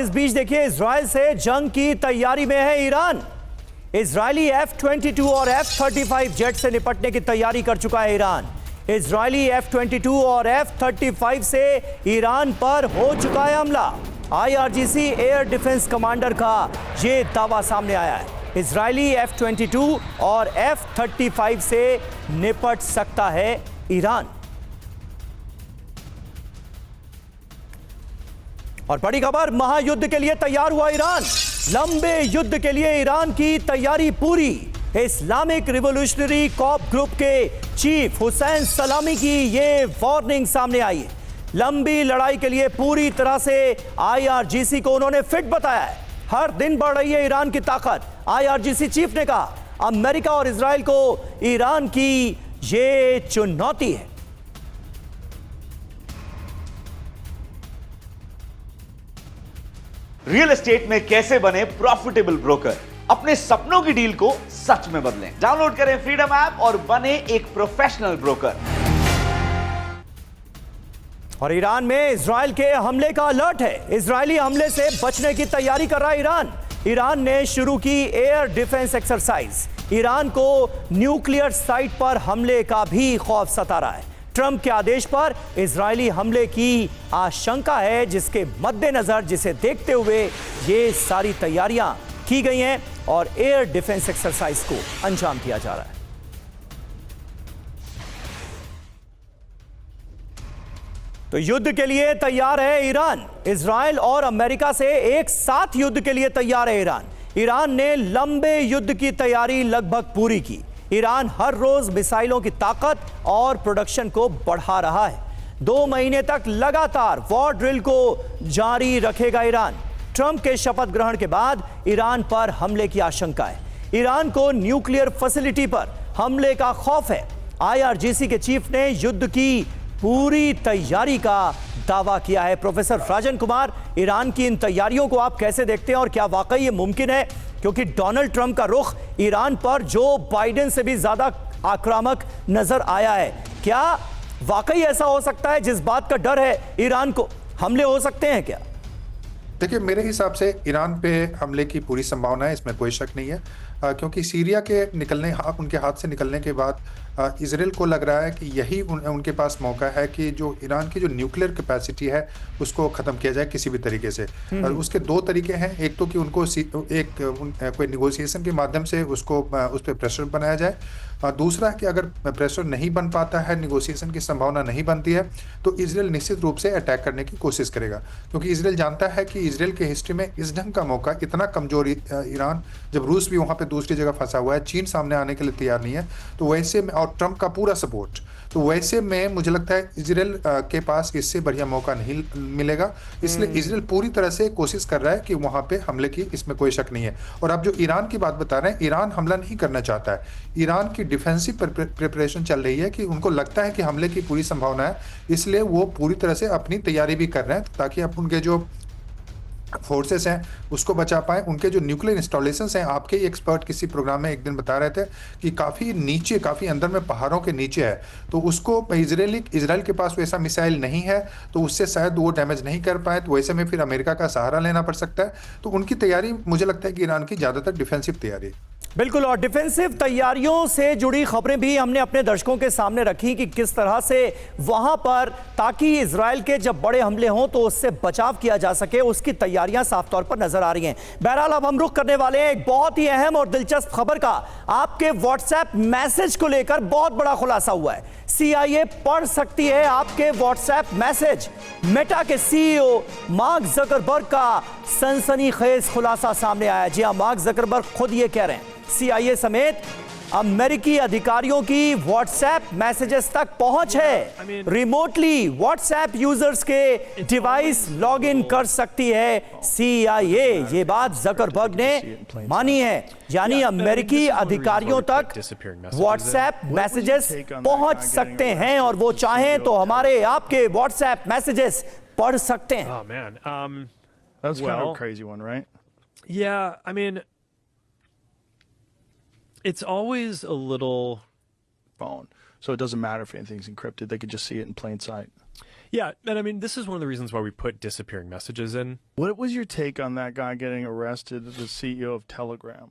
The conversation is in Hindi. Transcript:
इस बीच देखिए इजराइल से जंग की तैयारी में है ईरान। इजरायली F-22 और F-35 जेट से निपटने की तैयारी कर चुका है ईरान। इजरायली F-22 और F-35 से ईरान पर हो चुका है हमला। IRGC एयर डिफेंस कमांडर का ये दावा सामने आया है। इजरायली F-22 और F-35 से निपट सकता है ईरान। और बड़ी खबर, महायुद्ध के लिए तैयार हुआ ईरान। लंबे युद्ध के लिए ईरान की तैयारी पूरी। इस्लामिक रिवॉल्यूशनरी कॉर्प ग्रुप के चीफ हुसैन सलामी की ये वार्निंग सामने आई है। लंबी लड़ाई के लिए पूरी तरह से IRGC को उन्होंने फिट बताया है। हर दिन बढ़ रही है ईरान की ताकत। IRGC चीफ ने कहा अमेरिका और इजराइल को ईरान की ये चुनौती है। रियल एस्टेट में कैसे बने प्रॉफिटेबल ब्रोकर, अपने सपनों की डील को सच में बदलें। डाउनलोड करें फ्रीडम ऐप और बने एक प्रोफेशनल ब्रोकर। और ईरान में इजराइल के हमले का अलर्ट है। इजरायली हमले से बचने की तैयारी कर रहा है ईरान। ईरान ने शुरू की एयर डिफेंस एक्सरसाइज। ईरान को न्यूक्लियर साइट पर हमले का भी खौफ सता रहा है। ट्रंप के आदेश पर इजरायली हमले की आशंका है, जिसके मद्देनजर जिसे देखते हुए ये सारी तैयारियां की गई हैं और एयर डिफेंस एक्सरसाइज को अंजाम दिया जा रहा है। तो युद्ध के लिए तैयार है ईरान। इजराइल और अमेरिका से एक साथ युद्ध के लिए तैयार है ईरान। ईरान ने लंबे युद्ध की तैयारी लगभग पूरी की। ईरान हर रोज मिसाइलों की ताकत और प्रोडक्शन को बढ़ा रहा है। 2 महीने तक लगातार वॉर ड्रिल को जारी रखेगा ईरान। ट्रंप के शपथ ग्रहण के बाद ईरान पर हमले की आशंका है। ईरान को न्यूक्लियर फैसिलिटी पर हमले का खौफ है। IRGC के चीफ ने युद्ध की पूरी तैयारी का दावा किया है। प्रोफेसर राजन कुमार, ईरान की इन तैयारियों को आप कैसे देखते हैं और क्या वाकई ये मुमकिन है, क्योंकि डोनाल्ड ट्रंप का रुख ईरान पर जो बाइडेन से भी ज्यादा आक्रामक नजर आया है, क्या वाकई ऐसा हो सकता है? जिस बात का डर है ईरान को, हमले हो सकते हैं क्या? देखिए, मेरे हिसाब से ईरान पे हमले की पूरी संभावना है, इसमें कोई शक नहीं है, क्योंकि सीरिया के उनके हाथ से निकलने के बाद इजराइल को लग रहा है कि यही उनके पास मौका है कि जो ईरान की जो न्यूक्लियर कैपेसिटी है उसको ख़त्म किया जाए किसी भी तरीके से। और उसके 2 तरीके हैं। एक तो कि उनको कोई निगोशिएशन के माध्यम से उस पर प्रेशर बनाया जाए। दूसरा कि अगर प्रेशर नहीं बन पाता है, निगोशिएशन की संभावना नहीं बनती है, तो इजराइल निश्चित रूप से अटैक करने की कोशिश करेगा, क्योंकि इजराइल जानता है कि इजराइल के हिस्ट्री में इस ढंग का मौका इतना कमजोर ईरान, जब रूस भी वहाँ पे दूसरी जगह फंसा हुआ है, चीन सामने आने के लिए तैयार नहीं है, तो वैसे में, और ट्रंप का पूरा सपोर्ट, तो वैसे में मुझे लगता है इजराइल के पास इससे बढ़िया मौका नहीं मिलेगा। इसलिए इजराइल पूरी तरह से कोशिश कर रहा है कि वहाँ पे हमले की, इसमें कोई शक नहीं है। और अब जो ईरान की बात बता रहे हैं, ईरान हमला नहीं करना चाहता है। ईरान की डिफेंसिव प्रिपरेशन चल रही है कि उनको लगता है कि हमले की पूरी संभावना है, इसलिए वो पूरी तरह से अपनी तैयारी भी कर रहे हैं ताकि अब उनके जो फोर्सेस हैं उसको बचा पाए। उनके जो न्यूक्लियर इंस्टॉलेशंस हैं, आपके ही एक्सपर्ट किसी प्रोग्राम में एक दिन बता रहे थे कि काफ़ी नीचे, काफ़ी अंदर में पहाड़ों के नीचे है, तो उसको इजराइल के पास वैसा मिसाइल नहीं है, तो उससे शायद वो डैमेज नहीं कर पाए, तो वैसे में फिर अमेरिका का सहारा लेना पड़ सकता है। तो उनकी तैयारी, मुझे लगता है कि ईरान की ज़्यादातर डिफेंसिव तैयारी। बिल्कुल, और डिफेंसिव तैयारियों से जुड़ी खबरें भी हमने अपने दर्शकों के सामने रखी कि किस तरह से वहां पर, ताकि इजराइल के जब बड़े हमले हों तो उससे बचाव किया जा सके, उसकी तैयारियां साफ तौर पर नजर आ रही हैं। बहरहाल अब हम रुख करने वाले हैं एक बहुत ही अहम और दिलचस्प खबर का। आपके व्हाट्सएप मैसेज को लेकर बहुत बड़ा खुलासा हुआ है। CIA पढ़ सकती है आपके व्हाट्सएप मैसेज। मेटा के CEO मार्क जकरबर्ग का सनसनीखेज खुलासा सामने आया। जी हां, मार्क जकरबर्ग खुद ये कह रहे हैं CIA समेत अमेरिकी अधिकारियों की व्हाट्सएप मैसेजेस तक पहुंच है। रिमोटली व्हाट्सएप यूजर्स के डिवाइस लॉगिन कर सकती है CIA। ये बात जकरबर्ग ने मानी है, यानी अमेरिकी अधिकारियों तक व्हाट्सएप मैसेजेस पहुंच सकते हैं और वो चाहें तो हमारे आपके व्हाट्सएप मैसेजेस पढ़ सकते हैं। Oh man, That's kind of a crazy one, right? yeah, I mean, it's always a little Phone. So it doesn't matter if anything's encrypted. They could just see it in plain sight. Yeah, and I mean, this is one of the reasons why we put disappearing messages in. What was your take on that guy getting arrested, the CEO of Telegram?